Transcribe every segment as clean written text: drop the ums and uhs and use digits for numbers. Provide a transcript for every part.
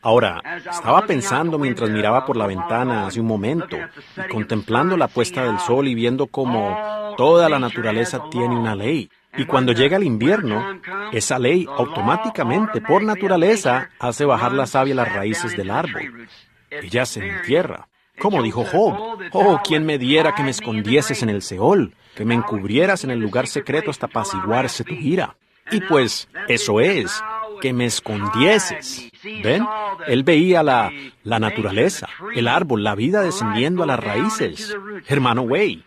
Ahora, estaba pensando mientras miraba por la ventana hace un momento, y contemplando la puesta del sol y viendo cómo toda la naturaleza tiene una ley. Y cuando llega el invierno, esa ley automáticamente, por naturaleza, hace bajar la savia a las raíces del árbol. Ella se entierra. Como dijo Job, «Oh, ¿quién me diera que me escondieses en el Seol, que me encubrieras en el lugar secreto hasta apaciguarse tu ira?» Y pues, eso es, que me escondieses. ¿Ven? Él veía la naturaleza, el árbol, la vida descendiendo a las raíces. Hermano Way.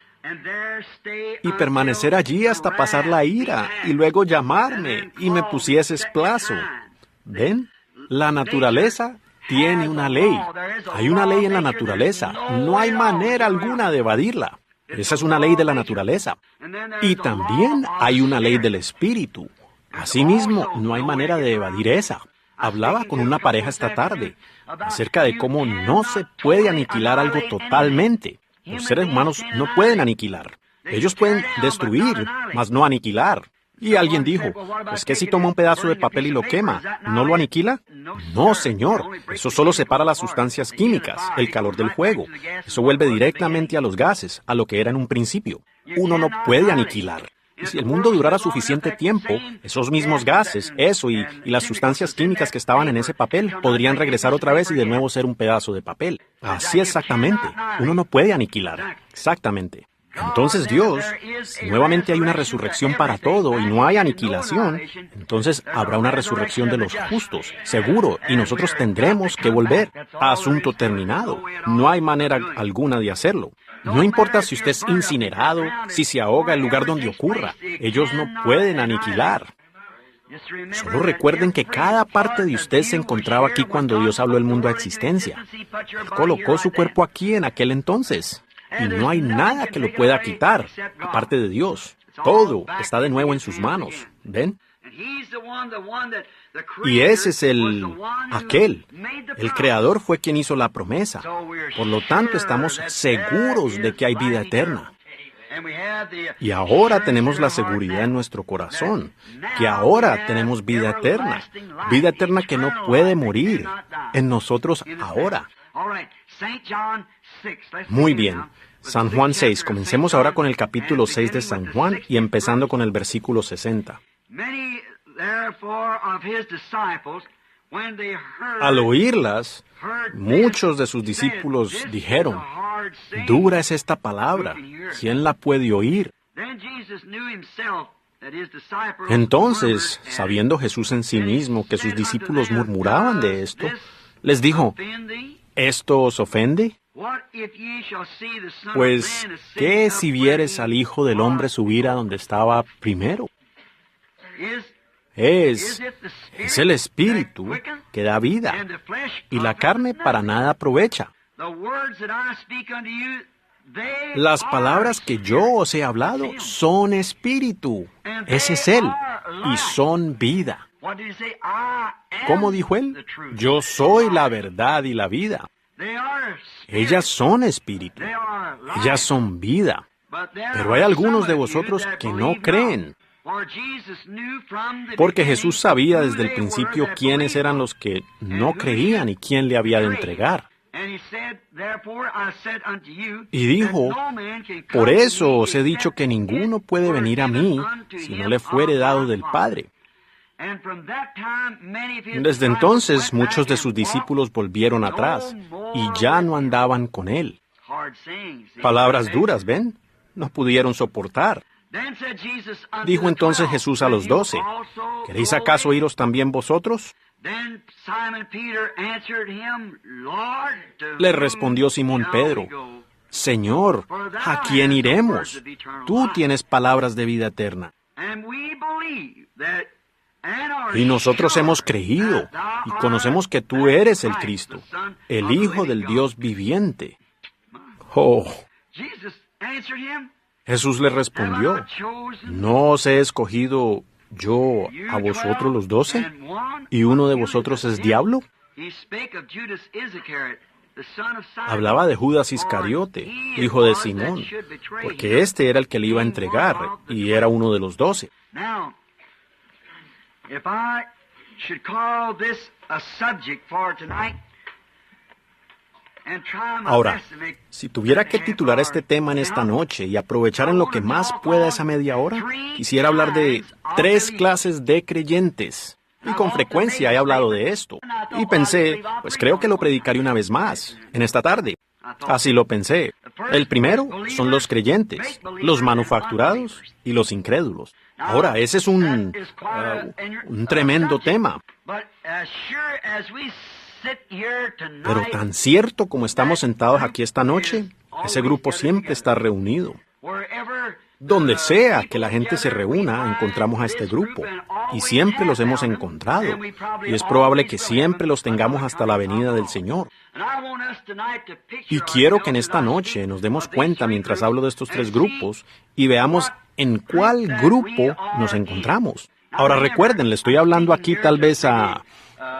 Y permanecer allí hasta pasar la ira, y luego llamarme, y me pusieses plazo. ¿Ven? La naturaleza tiene una ley. Hay una ley en la naturaleza. No hay manera alguna de evadirla. Esa es una ley de la naturaleza. Y también hay una ley del espíritu. Asimismo, no hay manera de evadir esa. Hablaba con una pareja esta tarde acerca de cómo no se puede aniquilar algo totalmente. Los seres humanos no pueden aniquilar. Ellos pueden destruir, mas no aniquilar. Y alguien dijo, ¿es que si toma un pedazo de papel y lo quema, no lo aniquila? No, señor. Eso solo separa las sustancias químicas, el calor del fuego. Eso vuelve directamente a los gases, a lo que era en un principio. Uno no puede aniquilar. Y si el mundo durara suficiente tiempo, esos mismos gases, eso y las sustancias químicas que estaban en ese papel, podrían regresar otra vez y de nuevo ser un pedazo de papel. Así exactamente. Uno no puede aniquilar. Exactamente. Entonces Dios, si nuevamente hay una resurrección para todo y no hay aniquilación, entonces habrá una resurrección de los justos, seguro, y nosotros tendremos que volver. Asunto terminado. No hay manera alguna de hacerlo. No importa si usted es incinerado, si se ahoga el lugar donde ocurra, ellos no pueden aniquilar. Solo recuerden que cada parte de usted se encontraba aquí cuando Dios habló el mundo a existencia. Él colocó su cuerpo aquí en aquel entonces. Y no hay nada que lo pueda quitar, aparte de Dios. Todo está de nuevo en sus manos. ¿Ven? Y ese es el Creador fue quien hizo la promesa. Por lo tanto, estamos seguros de que hay vida eterna. Y ahora tenemos la seguridad en nuestro corazón, que ahora tenemos vida eterna que no puede morir en nosotros ahora. Muy bien. San Juan 6. Comencemos ahora con el capítulo 6 de San Juan y empezando con el versículo 60. Al oírlas, muchos de sus discípulos dijeron, «Dura es esta palabra, ¿quién la puede oír?» Entonces, sabiendo Jesús en sí mismo que sus discípulos murmuraban de esto, les dijo, ¿esto os ofende? Pues, ¿qué si vieres al Hijo del Hombre subir a donde estaba primero? Es el Espíritu que da vida, y la carne para nada aprovecha. Las palabras que yo os he hablado son Espíritu, ese es Él, y son vida. ¿Cómo dijo Él? Yo soy la verdad y la vida. Ellas son espíritu, ellas son vida, pero hay algunos de vosotros que no creen, porque Jesús sabía desde el principio quiénes eran los que no creían y quién le había de entregar. Y dijo, por eso os he dicho que ninguno puede venir a mí si no le fuere dado del Padre. Desde entonces muchos de sus discípulos volvieron atrás y ya no andaban con él. Palabras duras, ¿ven? No pudieron soportar. Dijo entonces Jesús a los 12, ¿queréis acaso iros también vosotros? Le respondió Simón Pedro, Señor, ¿a quién iremos? Tú tienes palabras de vida eterna. Y nosotros hemos creído y conocemos que tú eres el Cristo, el Hijo del Dios viviente. Oh. Jesús le respondió, ¿no os he escogido yo a vosotros los 12? ¿Y uno de vosotros es diablo? Hablaba de Judas Iscariote, hijo de Simón, porque este era el que le iba a entregar y era uno de los 12. Ahora, si tuviera que titular este tema en esta noche y aprovechar en lo que más pueda esa media hora, quisiera hablar de 3 clases de creyentes. Y con frecuencia he hablado de esto. Y pensé, pues creo que lo predicaré una vez más, en esta tarde. Así lo pensé. El primero son los creyentes, los manufacturados y los incrédulos. Ahora, ese es un tremendo tema. Pero tan cierto como estamos sentados aquí esta noche, ese grupo siempre está reunido. Donde sea que la gente se reúna, encontramos a este grupo. Y siempre los hemos encontrado. Y es probable que siempre los tengamos hasta la venida del Señor. Y quiero que en esta noche nos demos cuenta mientras hablo de estos 3 grupos y veamos en cuál grupo nos encontramos. Ahora recuerden, le estoy hablando aquí tal vez a...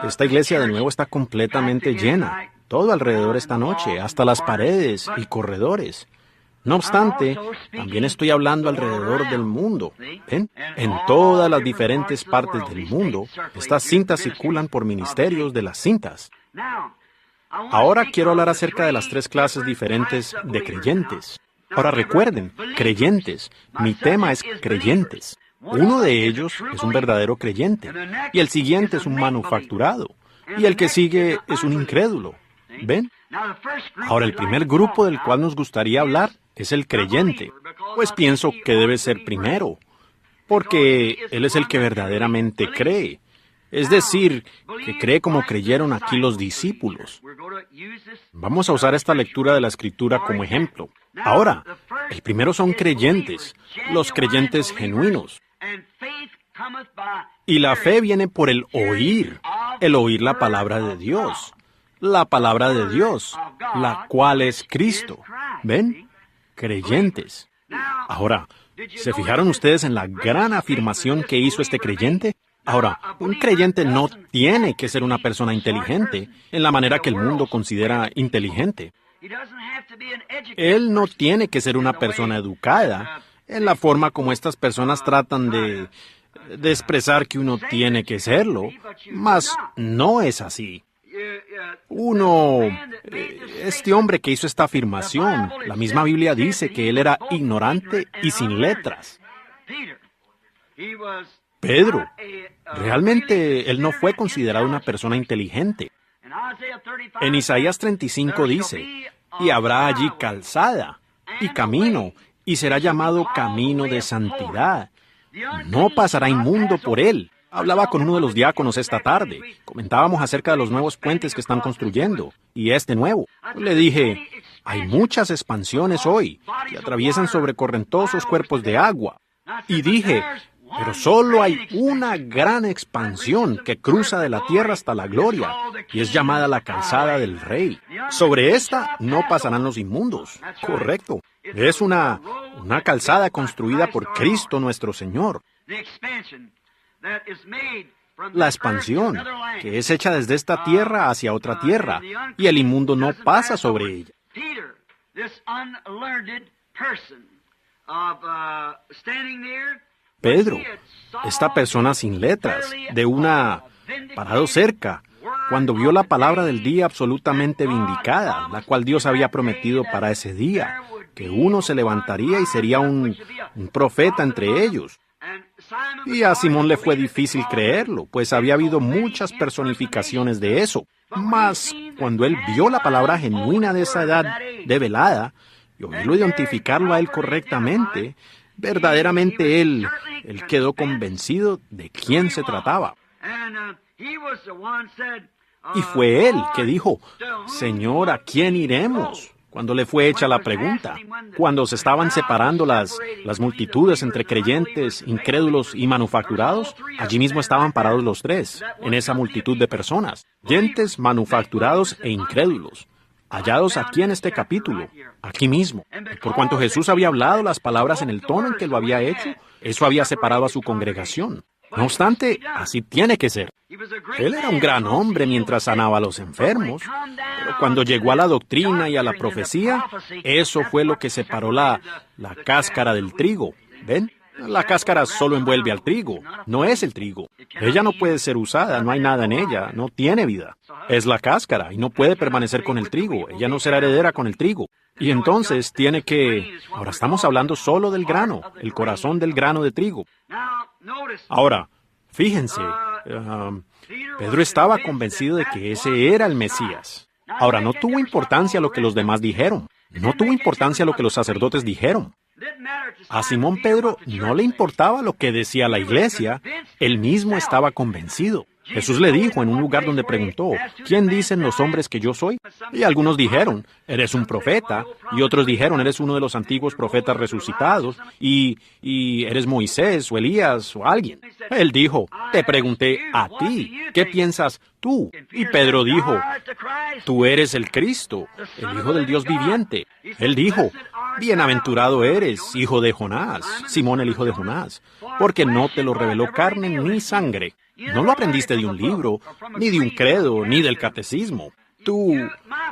Esta iglesia de nuevo está completamente llena. Todo alrededor esta noche, hasta las paredes y corredores. No obstante, también estoy hablando alrededor del mundo. ¿Ven? En todas las diferentes partes del mundo, estas cintas circulan por ministerios de las cintas. Ahora quiero hablar acerca de las 3 clases diferentes de creyentes. Ahora recuerden, creyentes. Mi tema es creyentes. Uno de ellos es un verdadero creyente, y el siguiente es un manufacturado, y el que sigue es un incrédulo. ¿Ven? Ahora, el primer grupo del cual nos gustaría hablar es el creyente, pues pienso que debe ser primero, porque él es el que verdaderamente cree, es decir, que cree como creyeron aquí los discípulos. Vamos a usar esta lectura de la Escritura como ejemplo. Ahora, el primero son creyentes, los creyentes genuinos. Y la fe viene por el oír la palabra de Dios. La palabra de Dios, la cual es Cristo. ¿Ven? Creyentes. Ahora, ¿se fijaron ustedes en la gran afirmación que hizo este creyente? Ahora, un creyente no tiene que ser una persona inteligente en la manera que el mundo considera inteligente. Él no tiene que ser una persona educada en la forma como estas personas tratan de expresar que uno tiene que serlo, mas no es así. Este hombre que hizo esta afirmación, la misma Biblia dice que él era ignorante y sin letras. Pedro, realmente él no fue considerado una persona inteligente. En Isaías 35 dice, y habrá allí calzada y camino, y será llamado camino de santidad. No pasará inmundo por él. Hablaba con uno de los diáconos esta tarde. Comentábamos acerca de los nuevos puentes que están construyendo, y este nuevo. Le dije, hay muchas expansiones hoy que atraviesan sobre correntosos cuerpos de agua. Y dije, pero solo hay una gran expansión que cruza de la tierra hasta la gloria, y es llamada la calzada del Rey. Sobre esta no pasarán los inmundos. Correcto. Es una calzada construida por Cristo nuestro Señor. La expansión, que es hecha desde esta tierra hacia otra tierra, y el inmundo no pasa sobre ella. Pedro, esta persona sin letras, parado cerca, cuando vio la palabra del día absolutamente vindicada, la cual Dios había prometido para ese día, que uno se levantaría y sería un profeta entre ellos. Y a Simón le fue difícil creerlo, pues había habido muchas personificaciones de eso. Mas, cuando él vio la palabra genuina de esa edad develada, y oírlo identificarlo a él correctamente, verdaderamente él quedó convencido de quién se trataba. Y fue él que dijo, Señor, ¿a quién iremos? Cuando le fue hecha la pregunta, cuando se estaban separando las multitudes entre creyentes, incrédulos y manufacturados, allí mismo estaban parados los 3, en esa multitud de personas, creyentes, manufacturados e incrédulos, hallados aquí en este capítulo, aquí mismo. Por cuanto Jesús había hablado las palabras en el tono en que lo había hecho, eso había separado a su congregación. No obstante, así tiene que ser. Él era un gran hombre mientras sanaba a los enfermos, pero cuando llegó a la doctrina y a la profecía, eso fue lo que separó la cáscara del trigo. ¿Ven? La cáscara solo envuelve al trigo, no es el trigo. Ella no puede ser usada, no hay nada en ella, no tiene vida. Es la cáscara y no puede permanecer con el trigo, ella no será heredera con el trigo. Y entonces tiene que... Ahora estamos hablando solo del grano, el corazón del grano de trigo. Ahora, fíjense, Pedro estaba convencido de que ese era el Mesías. Ahora, no tuvo importancia lo que los demás dijeron, no tuvo importancia lo que los sacerdotes dijeron. A Simón Pedro no le importaba lo que decía la iglesia, él mismo estaba convencido. Jesús le dijo en un lugar donde preguntó, ¿quién dicen los hombres que yo soy? Y algunos dijeron, eres un profeta, y otros dijeron, eres uno de los antiguos profetas resucitados, y eres Moisés, o Elías, o alguien. Él dijo, te pregunté a ti, ¿qué piensas tú? Y Pedro dijo, tú eres el Cristo, el Hijo del Dios viviente. Él dijo, bienaventurado eres, hijo de Jonás, Simón el hijo de Jonás, porque no te lo reveló carne ni sangre. No lo aprendiste de un libro, ni de un credo, ni del catecismo.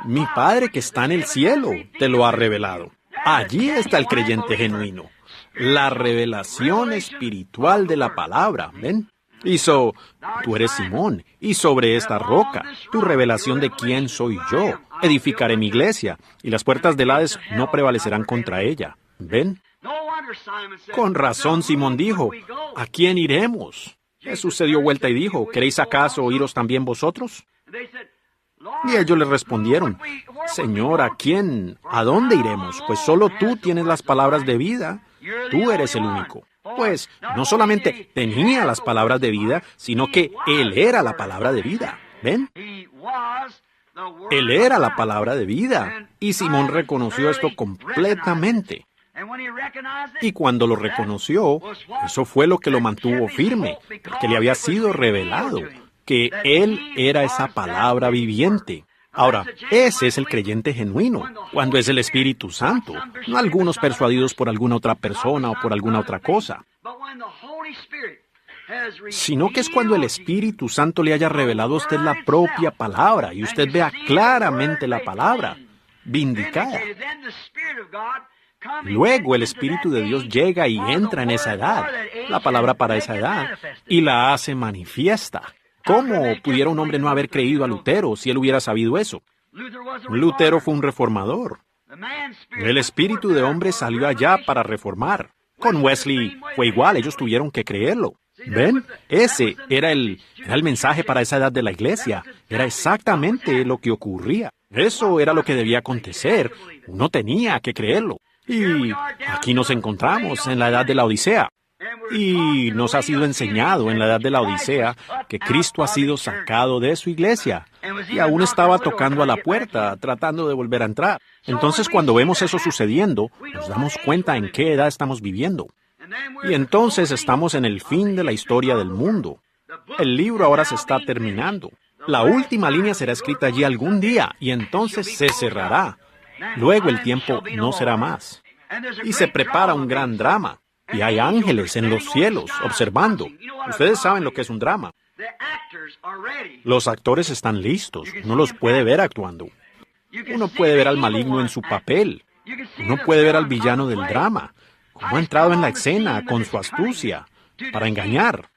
Mi Padre que está en el cielo, te lo ha revelado. Allí está el creyente genuino. La revelación espiritual de la palabra, ¿ven? Tú eres Simón, y sobre esta roca, tu revelación de quién soy yo. Edificaré mi iglesia, y las puertas del Hades no prevalecerán contra ella. ¿Ven? Con razón Simón dijo, ¿a quién iremos? Jesús se dio vuelta y dijo, ¿queréis acaso iros también vosotros? Y ellos le respondieron, Señor, ¿a quién? ¿A dónde iremos? Pues solo tú tienes las palabras de vida. Tú eres el único. Pues no solamente tenía las palabras de vida, sino que Él era la palabra de vida. ¿Ven? Él era la palabra de vida. Y Simón reconoció esto completamente. Y cuando lo reconoció, eso fue lo que lo mantuvo firme, porque le había sido revelado que Él era esa palabra viviente. Ahora, ese es el creyente genuino, cuando es el Espíritu Santo, no algunos persuadidos por alguna otra persona o por alguna otra cosa, sino que es cuando el Espíritu Santo le haya revelado a usted la propia palabra y usted vea claramente la palabra vindicada. Luego el Espíritu de Dios llega y entra en esa edad, la palabra para esa edad, y la hace manifiesta. ¿Cómo pudiera un hombre no haber creído a Lutero si él hubiera sabido eso? Lutero fue un reformador. El espíritu de hombre salió allá para reformar. Con Wesley fue igual, ellos tuvieron que creerlo. ¿Ven? Ese era el mensaje para esa edad de la iglesia. Era exactamente lo que ocurría. Eso era lo que debía acontecer. Uno tenía que creerlo. Y aquí nos encontramos en la edad de la Odisea. Y nos ha sido enseñado en la edad de la Odisea que Cristo ha sido sacado de su iglesia y aún estaba tocando a la puerta, tratando de volver a entrar. Entonces, cuando vemos eso sucediendo, nos damos cuenta en qué edad estamos viviendo. Y entonces estamos en el fin de la historia del mundo. El libro ahora se está terminando. La última línea será escrita allí algún día y entonces se cerrará. Luego el tiempo no será más. Y se prepara un gran drama. Y hay ángeles en los cielos observando. Ustedes saben lo que es un drama. Los actores están listos. Uno los puede ver actuando. Uno puede ver al maligno en su papel. Uno puede ver al villano del drama, cómo ha entrado en la escena con su astucia para engañar.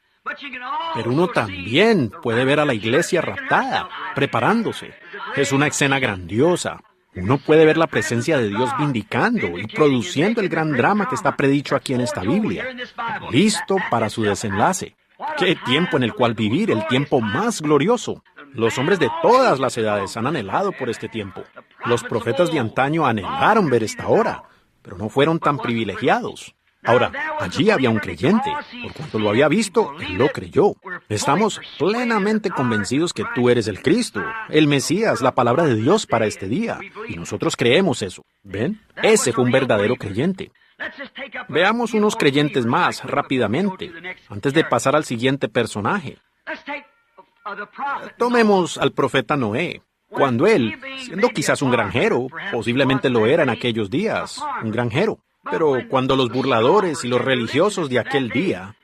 Pero uno también puede ver a la iglesia raptada, preparándose. Es una escena grandiosa. Uno puede ver la presencia de Dios vindicando y produciendo el gran drama que está predicho aquí en esta Biblia, listo para su desenlace. ¡Qué tiempo en el cual vivir! El tiempo más glorioso. Los hombres de todas las edades han anhelado por este tiempo. Los profetas de antaño anhelaron ver esta hora, pero no fueron tan privilegiados. Ahora, allí había un creyente. Por cuanto lo había visto, él lo creyó. Estamos plenamente convencidos que tú eres el Cristo, el Mesías, la palabra de Dios para este día. Y nosotros creemos eso. ¿Ven? Ese fue un verdadero creyente. Veamos unos creyentes más rápidamente, antes de pasar al siguiente personaje. Tomemos al profeta Noé. Cuando él, siendo quizás un granjero, posiblemente lo era en aquellos días, un granjero. Pero cuando los burladores y los religiosos de aquel día,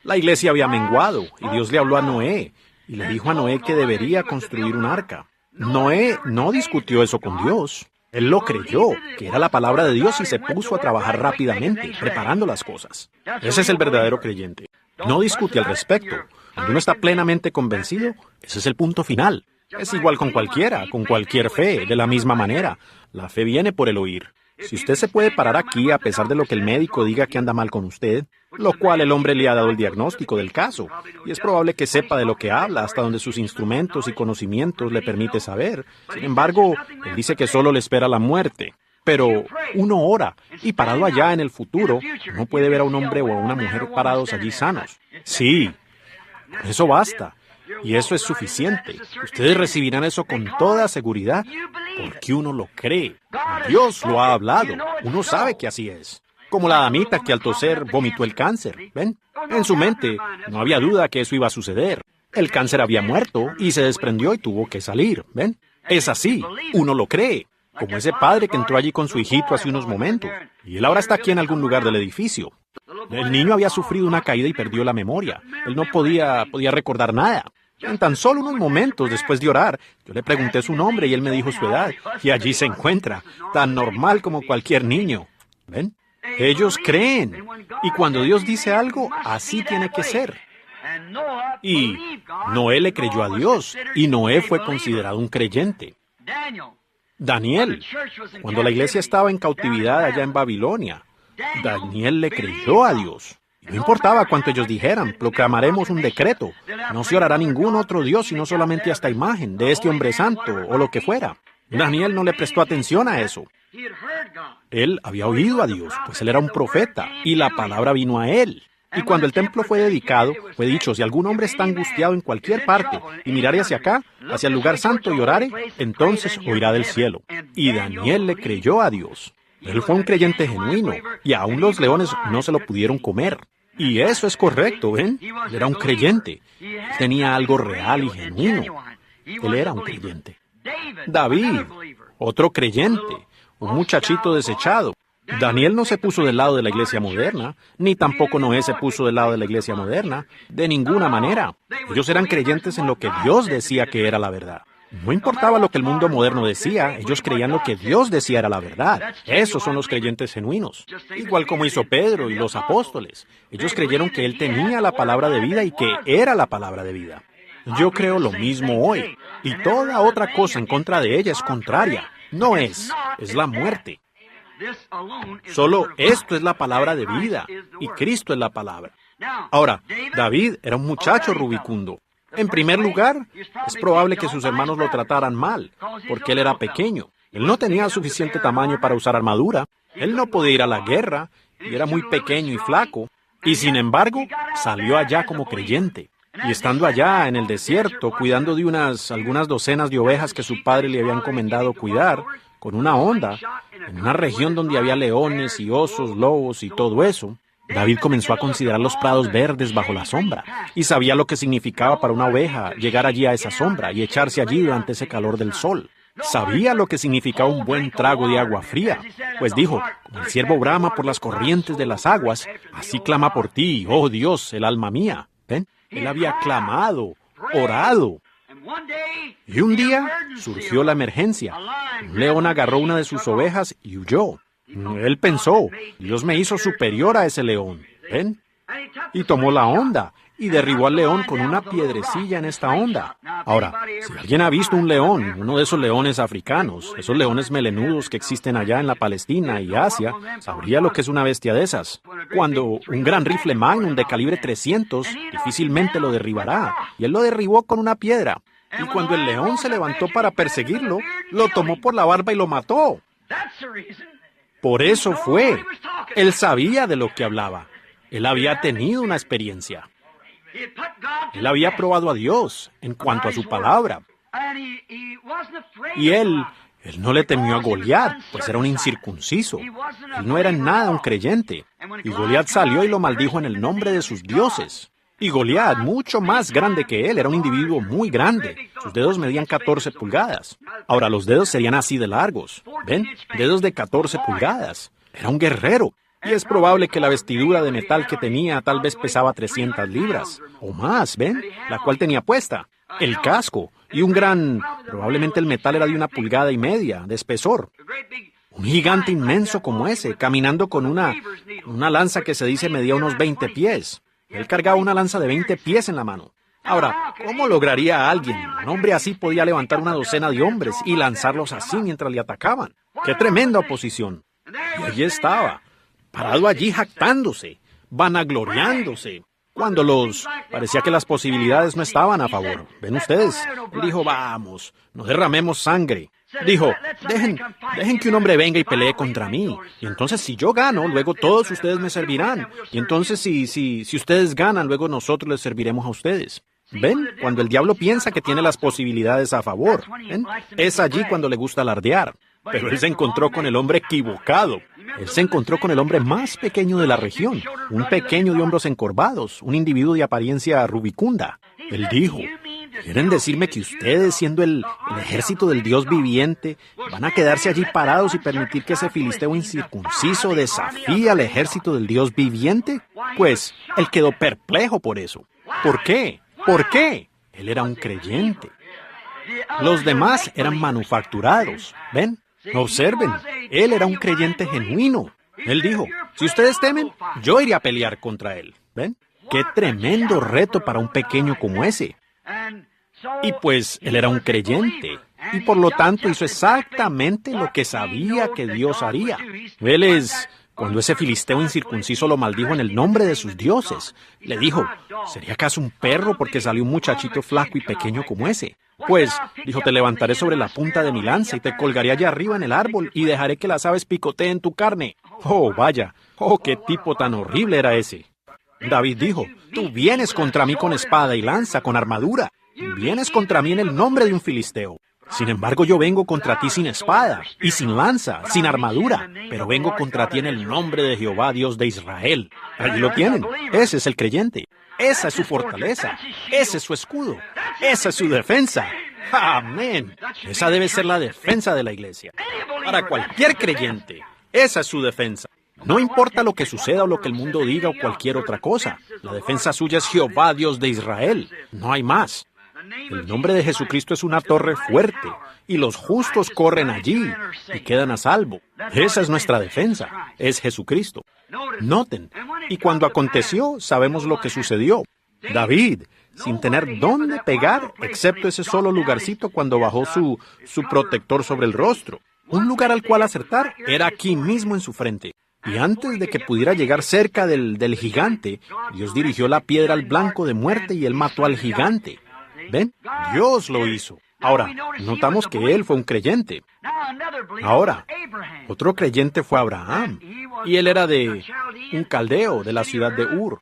la iglesia había menguado y Dios le habló a Noé y le dijo a Noé que debería construir un arca. Noé no discutió eso con Dios. Él lo creyó, que era la palabra de Dios y se puso a trabajar rápidamente, preparando las cosas. Ese es el verdadero creyente. No discute al respecto. Cuando uno está plenamente convencido, ese es el punto final. Es igual con cualquiera, con cualquier fe, de la misma manera. La fe viene por el oír. Si usted se puede parar aquí a pesar de lo que el médico diga que anda mal con usted, lo cual el hombre le ha dado el diagnóstico del caso, y es probable que sepa de lo que habla hasta donde sus instrumentos y conocimientos le permite saber. Sin embargo, él dice que solo le espera la muerte. Pero uno ora, y parado allá en el futuro, uno puede ver a un hombre o a una mujer parados allí sanos. Sí, eso basta. Y eso es suficiente. Ustedes recibirán eso con toda seguridad porque uno lo cree. Dios lo ha hablado. Uno sabe que así es. Como la damita que al toser vomitó el cáncer. ¿Ven? En su mente no había duda que eso iba a suceder. El cáncer había muerto y se desprendió y tuvo que salir. ¿Ven? Es así. Uno lo cree. Como ese padre que entró allí con su hijito hace unos momentos. Y él ahora está aquí en algún lugar del edificio. El niño había sufrido una caída y perdió la memoria. Él no podía recordar nada. En tan solo unos momentos después de orar, yo le pregunté su nombre y él me dijo su edad. Y allí se encuentra, tan normal como cualquier niño. ¿Ven? Ellos creen. Y cuando Dios dice algo, así tiene que ser. Y Noé le creyó a Dios, y Noé fue considerado un creyente. Daniel, cuando la iglesia estaba en cautividad allá en Babilonia, Daniel le creyó a Dios. No importaba cuánto ellos dijeran, proclamaremos un decreto. No se orará ningún otro Dios, sino solamente a esta imagen de este hombre santo o lo que fuera. Daniel no le prestó atención a eso. Él había oído a Dios, pues él era un profeta, y la palabra vino a él. Y cuando el templo fue dedicado, fue dicho, si algún hombre está angustiado en cualquier parte, y mirare hacia acá, hacia el lugar santo y orare, entonces oirá del cielo. Y Daniel le creyó a Dios. Él fue un creyente genuino, y aún los leones no se lo pudieron comer. Y eso es correcto, ¿ven? Él era un creyente. Él tenía algo real y genuino. Él era un creyente. David, otro creyente, un muchachito desechado. Daniel no se puso del lado de la iglesia moderna, ni tampoco Noé se puso del lado de la iglesia moderna, de ninguna manera. Ellos eran creyentes en lo que Dios decía que era la verdad. No importaba lo que el mundo moderno decía, ellos creían lo que Dios decía era la verdad. Esos son los creyentes genuinos. Igual como hizo Pedro y los apóstoles. Ellos creyeron que él tenía la palabra de vida y que era la palabra de vida. Yo creo lo mismo hoy. Y toda otra cosa en contra de ella es contraria. No es la muerte. Solo esto es la palabra de vida. Y Cristo es la palabra. Ahora, David era un muchacho rubicundo. En primer lugar, es probable que sus hermanos lo trataran mal, porque él era pequeño. Él no tenía suficiente tamaño para usar armadura, él no podía ir a la guerra, y era muy pequeño y flaco, y sin embargo, salió allá como creyente. Y estando allá en el desierto, cuidando de algunas docenas de ovejas que su padre le había encomendado cuidar, con una honda, en una región donde había leones y osos, lobos y todo eso, David comenzó a considerar los prados verdes bajo la sombra, y sabía lo que significaba para una oveja llegar allí a esa sombra y echarse allí durante ese calor del sol. Sabía lo que significaba un buen trago de agua fría, pues dijo, como el ciervo brama por las corrientes de las aguas, así clama por ti, oh Dios, el alma mía. ¿Ven? Él había clamado, orado. Y un día surgió la emergencia. Un león agarró una de sus ovejas y huyó. Él pensó, Dios me hizo superior a ese león, ¿ven? Y tomó la honda y derribó al león con una piedrecilla en esta honda. Ahora, si alguien ha visto un león, uno de esos leones africanos, esos leones melenudos que existen allá en la Palestina y Asia, sabría lo que es una bestia de esas. Cuando un gran rifle Magnum de calibre 300 difícilmente lo derribará, y él lo derribó con una piedra. Y cuando el león se levantó para perseguirlo, lo tomó por la barba y lo mató. Por eso fue. Él sabía de lo que hablaba. Él había tenido una experiencia. Él había probado a Dios en cuanto a su palabra. Y él no le temió a Goliat, pues era un incircunciso. Él no era en nada un creyente. Y Goliat salió y lo maldijo en el nombre de sus dioses. Y Goliat, mucho más grande que él, era un individuo muy grande. Sus dedos medían 14 pulgadas. Ahora, los dedos serían así de largos. ¿Ven? Dedos de 14 pulgadas. Era un guerrero. Y es probable que la vestidura de metal que tenía tal vez pesaba 300 libras. O más, ¿ven? La cual tenía puesta. El casco. Y probablemente el metal era de 1,5 pulgadas de espesor. Un gigante inmenso como ese, caminando con una lanza que se dice medía unos 20 pies. Él cargaba una lanza de 20 pies en la mano. Ahora, ¿cómo lograría a alguien? Un hombre así podía levantar una docena de hombres y lanzarlos así mientras le atacaban. ¡Qué tremenda oposición! Y allí estaba, parado allí jactándose, vanagloriándose, cuando parecía que las posibilidades no estaban a favor. ¿Ven ustedes? Él dijo, vamos, no derramemos sangre. Dijo, dejen que un hombre venga y pelee contra mí. Y entonces si yo gano, luego todos ustedes me servirán. Y entonces si ustedes ganan, luego nosotros les serviremos a ustedes. ¿Ven? Cuando el diablo piensa que tiene las posibilidades a favor. ¿Ven? Es allí cuando le gusta alardear. Pero él se encontró con el hombre equivocado. Él se encontró con el hombre más pequeño de la región, un pequeño de hombros encorvados, un individuo de apariencia rubicunda. Él dijo, ¿quieren decirme que ustedes, siendo el ejército del Dios viviente, van a quedarse allí parados y permitir que ese filisteo incircunciso desafíe al ejército del Dios viviente? Pues, él quedó perplejo por eso. ¿Por qué? ¿Por qué? Él era un creyente. Los demás eran manufacturados. ¿Ven? Observen, él era un creyente genuino. Él dijo, si ustedes temen, yo iré a pelear contra él. ¿Ven? ¡Qué tremendo reto para un pequeño como ese! Y pues, él era un creyente, y por lo tanto hizo exactamente lo que sabía que Dios haría. Cuando ese filisteo incircunciso lo maldijo en el nombre de sus dioses, le dijo, ¿sería acaso un perro porque salió un muchachito flaco y pequeño como ese? Pues, dijo, te levantaré sobre la punta de mi lanza y te colgaré allá arriba en el árbol y dejaré que las aves picoteen tu carne. Oh, vaya, qué tipo tan horrible era ese. David dijo, tú vienes contra mí con espada y lanza, con armadura. Vienes contra mí en el nombre de un filisteo. Sin embargo, yo vengo contra ti sin espada y sin lanza, sin armadura, pero vengo contra ti en el nombre de Jehová, Dios de Israel. Allí lo tienen. Ese es el creyente. Esa es su fortaleza. Ese es su escudo. Esa es su defensa. Amén. Esa debe ser la defensa de la iglesia. Para cualquier creyente, esa es su defensa. No importa lo que suceda o lo que el mundo diga o cualquier otra cosa. La defensa suya es Jehová, Dios de Israel. No hay más. El nombre de Jesucristo es una torre fuerte, y los justos corren allí y quedan a salvo. Esa es nuestra defensa, es Jesucristo. Noten, y cuando aconteció, sabemos lo que sucedió. David, sin tener dónde pegar, excepto ese solo lugarcito cuando bajó su protector sobre el rostro. Un lugar al cual acertar era aquí mismo en su frente. Y antes de que pudiera llegar cerca del gigante, Dios dirigió la piedra al blanco de muerte y él mató al gigante. ¿Ven? Dios lo hizo. Ahora, notamos que él fue un creyente. Ahora, otro creyente fue Abraham, y él era de un caldeo de la ciudad de Ur.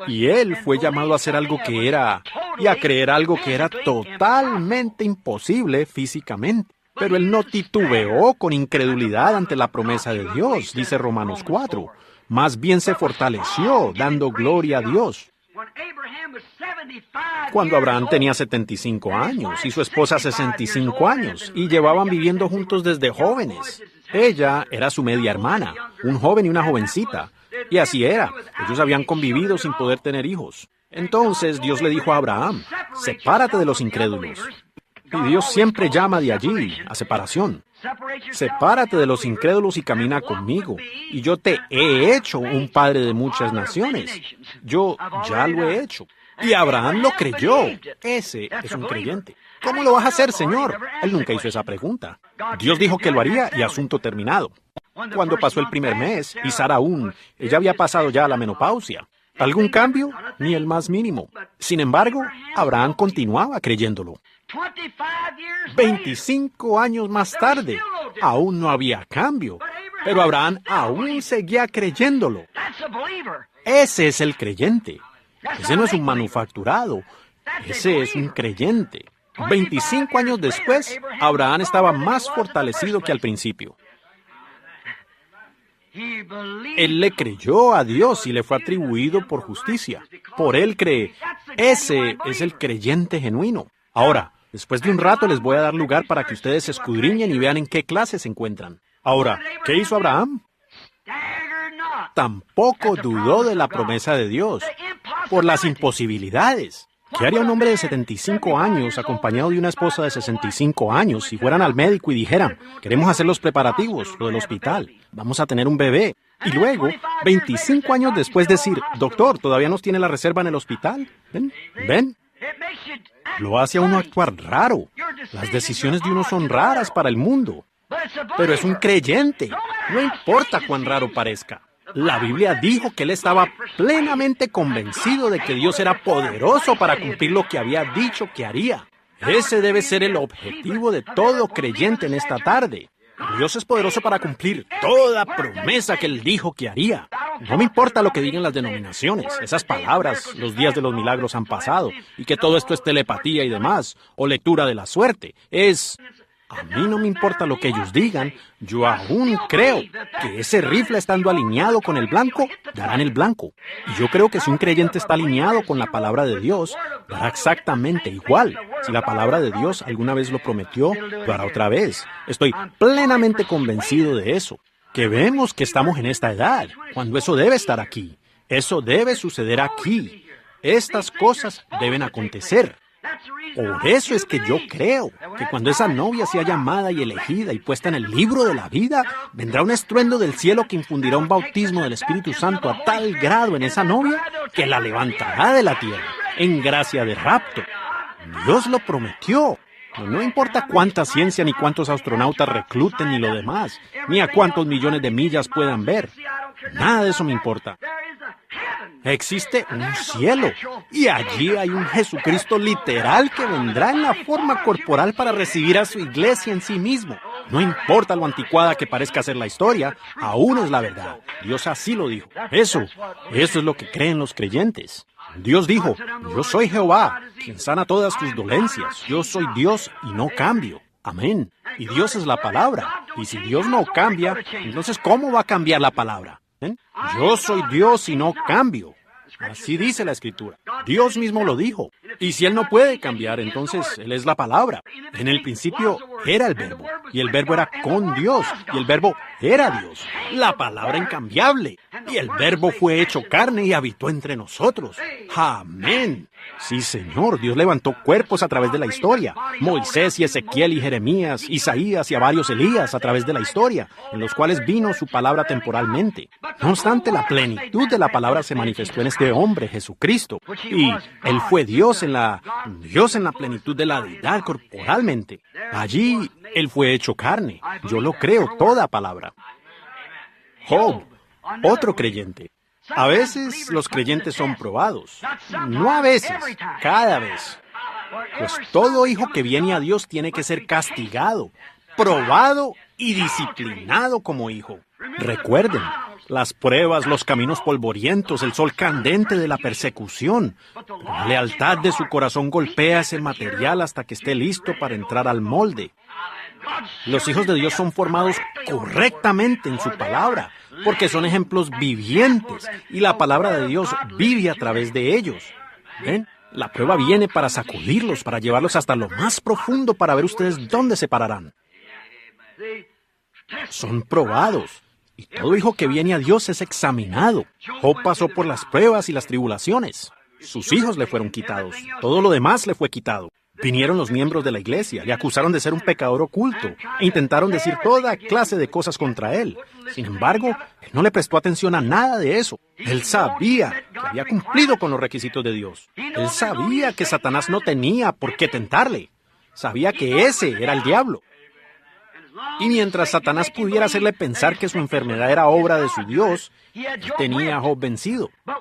Y él fue llamado a hacer algo que era, y a creer algo que era totalmente imposible físicamente. Pero él no titubeó con incredulidad ante la promesa de Dios, dice Romanos 4. Más bien se fortaleció, dando gloria a Dios. Cuando Abraham tenía 75 años y su esposa 65 años, y llevaban viviendo juntos desde jóvenes. Ella era su media hermana, un joven y una jovencita. Y así era, ellos habían convivido sin poder tener hijos. Entonces Dios le dijo a Abraham, sepárate de los incrédulos. Y Dios siempre llama de allí, a separación. Sepárate de los incrédulos y camina conmigo, y yo te he hecho un padre de muchas naciones. Yo ya lo he hecho. Y Abraham lo creyó. Ese es un creyente. ¿Cómo lo vas a hacer, Señor? Él nunca hizo esa pregunta. Dios dijo que lo haría y asunto terminado. Cuando pasó el primer mes, y Sara aún, ella había pasado ya la menopausia. ¿Algún cambio? Ni el más mínimo. Sin embargo, Abraham continuaba creyéndolo. 25 años más tarde, aún no había cambio, pero Abraham aún seguía creyéndolo. Ese es el creyente. Ese no es un manufacturado, ese es un creyente. 25 años después, Abraham estaba más fortalecido que al principio. Él le creyó a Dios y le fue atribuido por justicia. Por él cree. Ese es el creyente genuino. Ahora, después de un rato les voy a dar lugar para que ustedes escudriñen y vean en qué clase se encuentran. Ahora, ¿qué hizo Abraham? Tampoco dudó de la promesa de Dios por las imposibilidades. ¿Qué haría un hombre de 75 años acompañado de una esposa de 65 años si fueran al médico y dijeran, queremos hacer los preparativos, lo del hospital, vamos a tener un bebé? Y luego, 25 años después decir, doctor, ¿todavía nos tiene la reserva en el hospital? ¿Ven? ¿Ven? Lo hace a uno actuar raro. Las decisiones de uno son raras para el mundo. Pero es un creyente. No importa cuán raro parezca. La Biblia dijo que él estaba plenamente convencido de que Dios era poderoso para cumplir lo que había dicho que haría. Ese debe ser el objetivo de todo creyente en esta tarde. Dios es poderoso para cumplir toda promesa que Él dijo que haría. No me importa lo que digan las denominaciones, esas palabras, los días de los milagros han pasado, y que todo esto es telepatía y demás, o lectura de la suerte. A mí no me importa lo que ellos digan, yo aún creo que ese rifle estando alineado con el blanco, darán el blanco. Y yo creo que si un creyente está alineado con la palabra de Dios, dará exactamente igual. Si la palabra de Dios alguna vez lo prometió, lo hará otra vez. Estoy plenamente convencido de eso. Que vemos que estamos en esta edad, cuando eso debe estar aquí. Eso debe suceder aquí. Estas cosas deben acontecer. Por eso es que yo creo que cuando esa novia sea llamada y elegida y puesta en el libro de la vida, vendrá un estruendo del cielo que infundirá un bautismo del Espíritu Santo a tal grado en esa novia que la levantará de la tierra, en gracia de rapto. Dios lo prometió. No importa cuánta ciencia ni cuántos astronautas recluten ni lo demás, ni a cuántos millones de millas puedan ver. Nada de eso me importa. Existe un cielo y allí hay un Jesucristo literal que vendrá en la forma corporal para recibir a su iglesia en sí mismo. No importa lo anticuada que parezca ser la historia, aún es la verdad. Dios así lo dijo. Eso es lo que creen los creyentes. Dios dijo, yo soy Jehová, quien sana todas tus dolencias. Yo soy Dios y no cambio. Amén. Y Dios es la palabra. Y si Dios no cambia, entonces ¿cómo va a cambiar la palabra? Yo soy Dios y no cambio. Así dice la Escritura. Dios mismo lo dijo. Y si Él no puede cambiar, entonces Él es la palabra. En el principio era el Verbo, y el Verbo era con Dios, y el Verbo era Dios, la palabra incambiable. Y el Verbo fue hecho carne y habitó entre nosotros. Amén. Sí, Señor, Dios levantó cuerpos a través de la historia. Moisés y Ezequiel y Jeremías, Isaías y a varios Elías a través de la historia, en los cuales vino su palabra temporalmente. No obstante, la plenitud de la palabra se manifestó en este hombre, Jesucristo. Y Él fue Dios en la plenitud de la deidad corporalmente. Allí Él fue hecho carne. Yo lo creo, toda palabra. Job, otro creyente. A veces los creyentes son probados. No a veces, cada vez. Pues todo hijo que viene a Dios tiene que ser castigado, probado y disciplinado como hijo. Recuerden, las pruebas, los caminos polvorientos, el sol candente de la persecución. Pero la lealtad de su corazón golpea ese material hasta que esté listo para entrar al molde. Los hijos de Dios son formados correctamente en su palabra, porque son ejemplos vivientes, y la palabra de Dios vive a través de ellos. ¿Ven? La prueba viene para sacudirlos, para llevarlos hasta lo más profundo para ver ustedes dónde se pararán. Son probados, y todo hijo que viene a Dios es examinado. Job pasó por las pruebas y las tribulaciones. Sus hijos le fueron quitados, todo lo demás le fue quitado. Vinieron los miembros de la iglesia, le acusaron de ser un pecador oculto e intentaron decir toda clase de cosas contra él. Sin embargo, él no le prestó atención a nada de eso. Él sabía que había cumplido con los requisitos de Dios. Él sabía que Satanás no tenía por qué tentarle. Sabía que ese era el diablo. Y mientras Satanás pudiera hacerle pensar que su enfermedad era obra de su Dios, él tenía a Job vencido. Pero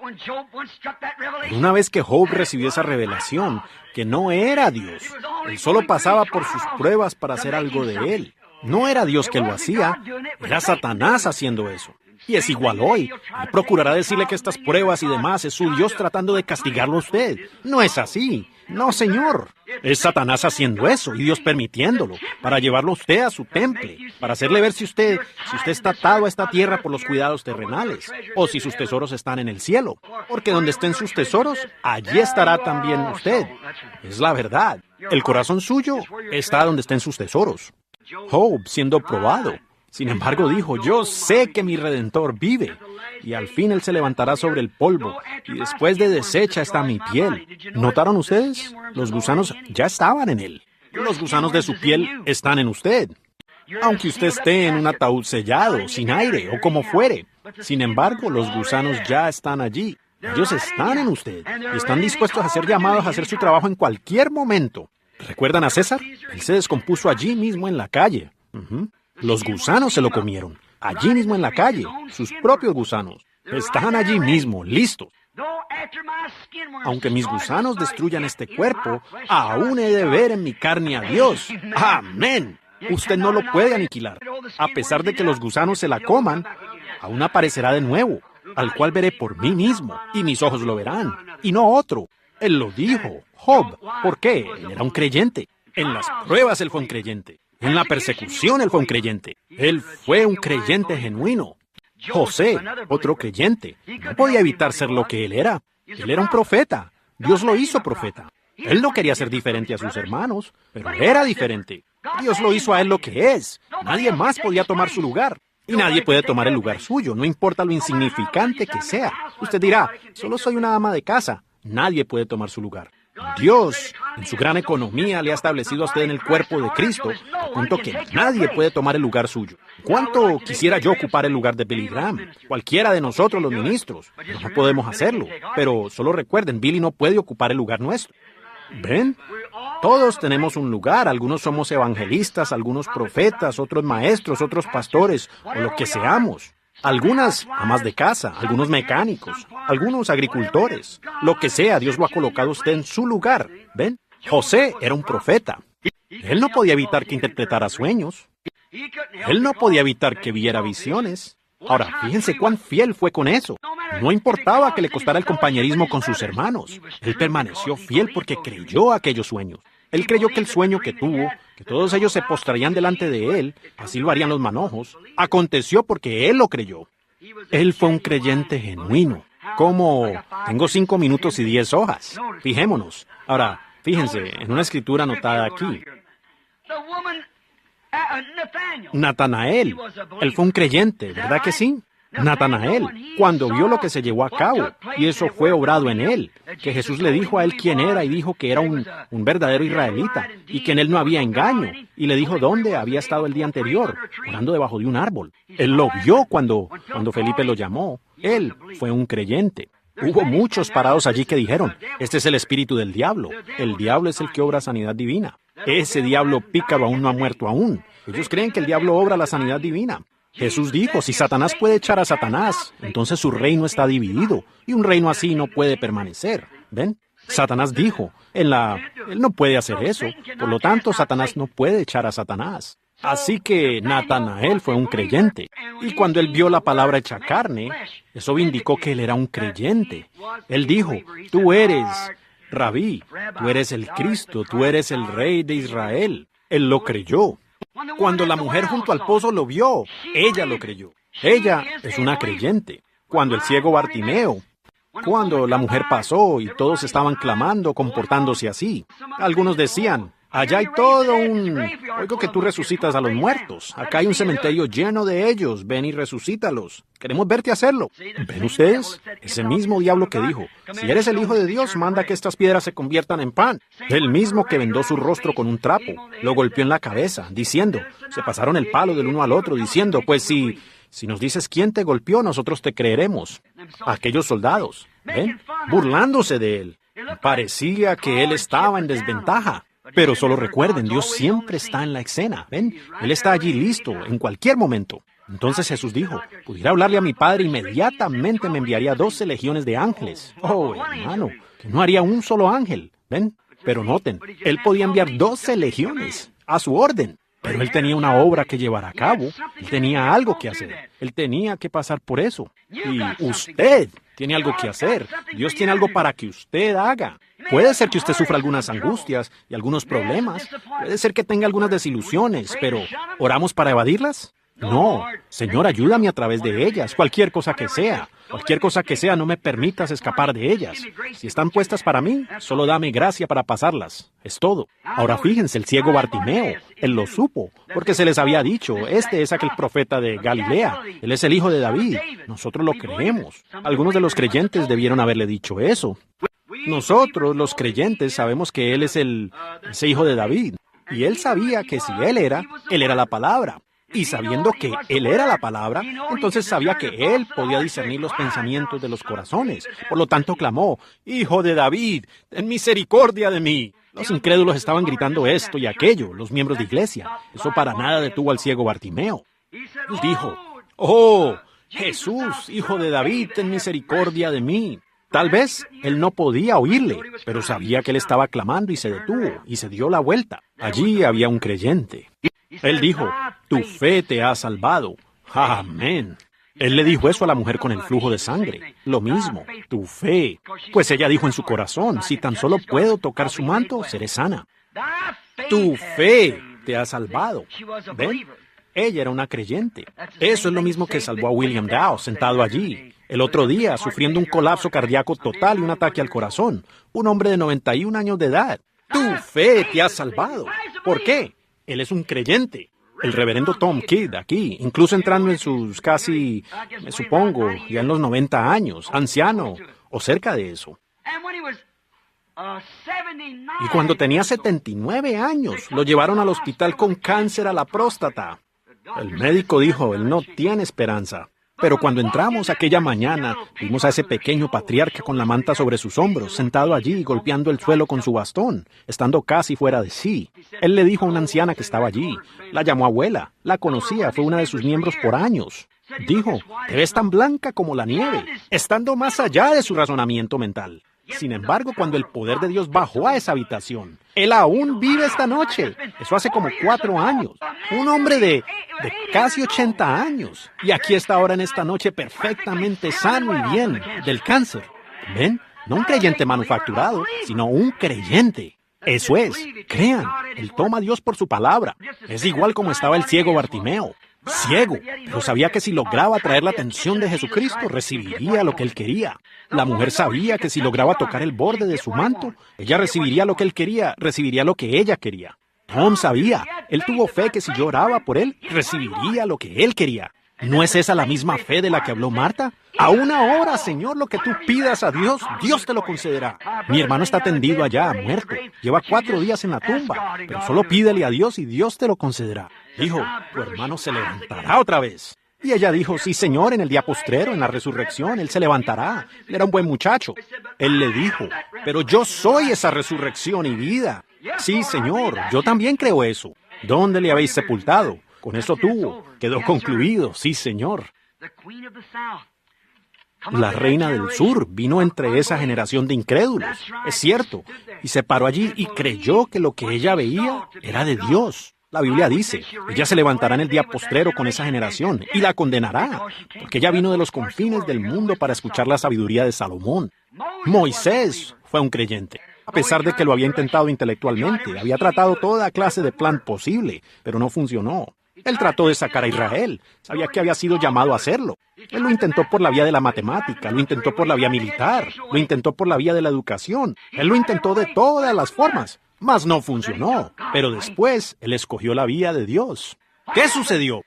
una vez que Job recibió esa revelación, que no era Dios, él solo pasaba por sus pruebas para hacer algo de él. No era Dios que lo hacía, era Satanás haciendo eso. Y es igual hoy. Él procurará decirle que estas pruebas y demás es su Dios tratando de castigarlo a usted. No es así. No, Señor. Es Satanás haciendo eso y Dios permitiéndolo, para llevarlo a usted a su temple, para hacerle ver si usted está atado a esta tierra por los cuidados terrenales, o si sus tesoros están en el cielo. Porque donde estén sus tesoros, allí estará también usted. Es la verdad. El corazón suyo está donde estén sus tesoros. Job siendo probado. Sin embargo, dijo, yo sé que mi Redentor vive, y al fin Él se levantará sobre el polvo, y después de deshecha está mi piel. ¿Notaron ustedes? Los gusanos ya estaban en Él. Los gusanos de su piel están en usted. Aunque usted esté en un ataúd sellado, sin aire, o como fuere. Sin embargo, los gusanos ya están allí. Ellos están en usted, y están dispuestos a ser llamados a hacer su trabajo en cualquier momento. ¿Recuerdan a César? Él se descompuso allí mismo en la calle. Los gusanos se lo comieron, allí mismo en la calle, sus propios gusanos. Están allí mismo, listos. Aunque mis gusanos destruyan este cuerpo, aún he de ver en mi carne a Dios. ¡Amén! Usted no lo puede aniquilar. A pesar de que los gusanos se la coman, aún aparecerá de nuevo, al cual veré por mí mismo, y mis ojos lo verán, y no otro. Él lo dijo, Job. ¿Por qué? Él era un creyente. En las pruebas él fue un creyente. En la persecución él fue un creyente. Él fue un creyente genuino. José, otro creyente, no podía evitar ser lo que él era. Él era un profeta. Dios lo hizo profeta. Él no quería ser diferente a sus hermanos, pero era diferente. Dios lo hizo a él lo que es. Nadie más podía tomar su lugar. Y nadie puede tomar el lugar suyo, no importa lo insignificante que sea. Usted dirá, solo soy una ama de casa. Nadie puede tomar su lugar. Dios, en su gran economía, le ha establecido a usted en el cuerpo de Cristo, a punto que nadie puede tomar el lugar suyo. ¿Cuánto quisiera yo ocupar el lugar de Billy Graham? Cualquiera de nosotros, los ministros. Pero no podemos hacerlo. Pero solo recuerden, Billy no puede ocupar el lugar nuestro. ¿Ven? Todos tenemos un lugar. Algunos somos evangelistas, algunos profetas, otros maestros, otros pastores, o lo que seamos. Algunas amas de casa, algunos mecánicos, algunos agricultores. Lo que sea, Dios lo ha colocado usted en su lugar. ¿Ven? José era un profeta. Él no podía evitar que interpretara sueños. Él no podía evitar que viera visiones. Ahora, fíjense cuán fiel fue con eso. No importaba que le costara el compañerismo con sus hermanos. Él permaneció fiel porque creyó aquellos sueños. Él creyó que el sueño que tuvo, que todos ellos se postrarían delante de él, así lo harían los manojos, aconteció porque él lo creyó. Él fue un creyente genuino. Como tengo 5 minutos y 10 hojas. Fijémonos. Ahora, fíjense, en una escritura anotada aquí. Natanael, él fue un creyente, ¿verdad que sí? Natanael, cuando vio lo que se llevó a cabo, y eso fue obrado en él, que Jesús le dijo a él quién era y dijo que era un verdadero israelita, y que en él no había engaño, y le dijo dónde había estado el día anterior, orando debajo de un árbol. Él lo vio cuando Felipe lo llamó. Él fue un creyente. Hubo muchos parados allí que dijeron, este es el espíritu del diablo. El diablo es el que obra sanidad divina. Ese diablo pícaro aún no ha muerto aún. Ellos creen que el diablo obra la sanidad divina. Jesús dijo, si Satanás puede echar a Satanás, entonces su reino está dividido, y un reino así no puede permanecer. ¿Ven? Satanás dijo, él no puede hacer eso, por lo tanto Satanás no puede echar a Satanás. Así que Natanael fue un creyente, y cuando él vio la palabra hecha carne, eso indicó que él era un creyente. Él dijo, tú eres Rabí, tú eres el Cristo, tú eres el Rey de Israel. Él lo creyó. Cuando la mujer junto al pozo lo vio, ella lo creyó. Ella es una creyente. Cuando el ciego Bartimeo, cuando la mujer pasó y todos estaban clamando, comportándose así. Algunos decían, allá hay todo oigo que tú resucitas a los muertos. Acá hay un cementerio lleno de ellos. Ven y resucítalos. Queremos verte hacerlo. ¿Ven ustedes? Ese mismo diablo que dijo, si eres el Hijo de Dios, manda que estas piedras se conviertan en pan. El mismo que vendó su rostro con un trapo, lo golpeó en la cabeza, diciendo, se pasaron el palo del uno al otro, diciendo, pues si nos dices quién te golpeó, nosotros te creeremos. Aquellos soldados, ¿ven? Burlándose de él. Parecía que él estaba en desventaja. Pero solo recuerden, Dios siempre está en la escena, ¿ven? Él está allí listo, en cualquier momento. Entonces Jesús dijo, pudiera hablarle a mi Padre, inmediatamente me enviaría 12 legiones de ángeles. Oh, hermano, que no haría un solo ángel, ¿ven? Pero noten, él podía enviar 12 legiones a su orden. Pero él tenía una obra que llevar a cabo, él tenía algo que hacer, él tenía que pasar por eso. Y usted tiene algo que hacer, Dios tiene algo para que usted haga. Puede ser que usted sufra algunas angustias y algunos problemas, puede ser que tenga algunas desilusiones, pero ¿oramos para evadirlas? No, Señor, ayúdame a través de ellas, cualquier cosa que sea. Cualquier cosa que sea, no me permitas escapar de ellas. Si están puestas para mí, solo dame gracia para pasarlas. Es todo. Ahora fíjense, el ciego Bartimeo, él lo supo, porque se les había dicho, este es aquel profeta de Galilea, él es el hijo de David. Nosotros lo creemos. Algunos de los creyentes debieron haberle dicho eso. Nosotros, los creyentes, sabemos que él es ese hijo de David. Y él sabía que si él era la palabra. Y sabiendo que él era la palabra, entonces sabía que él podía discernir los pensamientos de los corazones. Por lo tanto clamó, Hijo de David, ten misericordia de mí. Los incrédulos estaban gritando esto y aquello, los miembros de iglesia. Eso para nada detuvo al ciego Bartimeo. Él dijo, Oh, Jesús, Hijo de David, ten misericordia de mí. Tal vez él no podía oírle, pero sabía que él estaba clamando y se detuvo y se dio la vuelta. Allí había un creyente. Él dijo, tu fe te ha salvado. Amén. Él le dijo eso a la mujer con el flujo de sangre. Lo mismo, tu fe. Pues ella dijo en su corazón, si tan solo puedo tocar su manto, seré sana. Tu fe te ha salvado. ¿Ven? Ella era una creyente. Eso es lo mismo que salvó a William Dow, sentado allí. El otro día, sufriendo un colapso cardíaco total y un ataque al corazón. Un hombre de 91 años de edad. Tu fe te ha salvado. ¿Por qué? Él es un creyente. El reverendo Tom Kidd aquí, incluso entrando en sus casi, me supongo, ya en los 90 años, anciano, o cerca de eso. Y cuando tenía 79 años, lo llevaron al hospital con cáncer a la próstata. El médico dijo, él no tiene esperanza. Pero cuando entramos aquella mañana, vimos a ese pequeño patriarca con la manta sobre sus hombros, sentado allí, golpeando el suelo con su bastón, estando casi fuera de sí. Él le dijo a una anciana que estaba allí, la llamó abuela, la conocía, fue una de sus miembros por años. Dijo, te ves tan blanca como la nieve, estando más allá de su razonamiento mental. Sin embargo, cuando el poder de Dios bajó a esa habitación, él aún vive esta noche. Eso hace como 4 años. Un hombre de casi 80 años. Y aquí está ahora en esta noche perfectamente sano y bien del cáncer. ¿Ven? No un creyente manufacturado, sino un creyente. Eso es. Crean. Él toma a Dios por su palabra. Es igual como estaba el ciego Bartimeo. Ciego, pero sabía que si lograba atraer la atención de Jesucristo, recibiría lo que él quería. La mujer sabía que si lograba tocar el borde de su manto, ella recibiría lo que él quería, recibiría lo que ella quería. Tom sabía, él tuvo fe que si yo oraba por él, recibiría lo que él quería. ¿No es esa la misma fe de la que habló Marta? Aún ahora, Señor, lo que tú pidas a Dios, Dios te lo concederá. Mi hermano está tendido allá, muerto. Lleva 4 días en la tumba, pero solo pídele a Dios y Dios te lo concederá. Dijo, tu hermano se levantará otra vez. Y ella dijo, sí, Señor, en el día postrero, en la resurrección, él se levantará. Él era un buen muchacho. Él le dijo, pero yo soy esa resurrección y vida. Sí, Señor, yo también creo eso. ¿Dónde le habéis sepultado? Con eso tuvo. Quedó concluido, sí, Señor. La reina del sur vino entre esa generación de incrédulos, es cierto, y se paró allí y creyó que lo que ella veía era de Dios. La Biblia dice, ella se levantará en el día postrero con esa generación y la condenará, porque ella vino de los confines del mundo para escuchar la sabiduría de Salomón. Moisés fue un creyente. A pesar de que lo había intentado intelectualmente, había tratado toda clase de plan posible, pero no funcionó. Él trató de sacar a Israel. Sabía que había sido llamado a hacerlo. Él lo intentó por la vía de la matemática, lo intentó por la vía militar, lo intentó por la vía de la educación. Él lo intentó de todas las formas, mas no funcionó. Pero después, él escogió la vía de Dios. ¿Qué sucedió?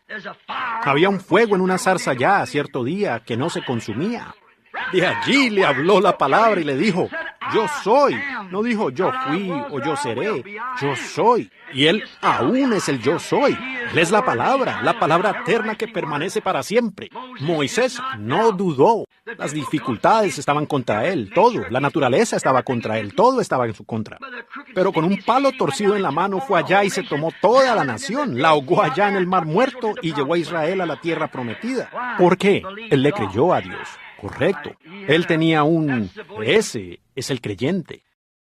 Había un fuego en una zarza ya cierto día que no se consumía. De allí le habló la palabra y le dijo, yo soy. No dijo yo fui o yo seré, yo soy. Y él aún es el yo soy. Él es la palabra eterna que permanece para siempre. Moisés no dudó. Las dificultades estaban contra él, todo. La naturaleza estaba contra él, todo estaba en su contra. Pero con un palo torcido en la mano fue allá y se tomó toda la nación, la ahogó allá en el mar muerto y llevó a Israel a la tierra prometida. ¿Por qué? Él le creyó a Dios. Correcto. Él tenía ese es el creyente.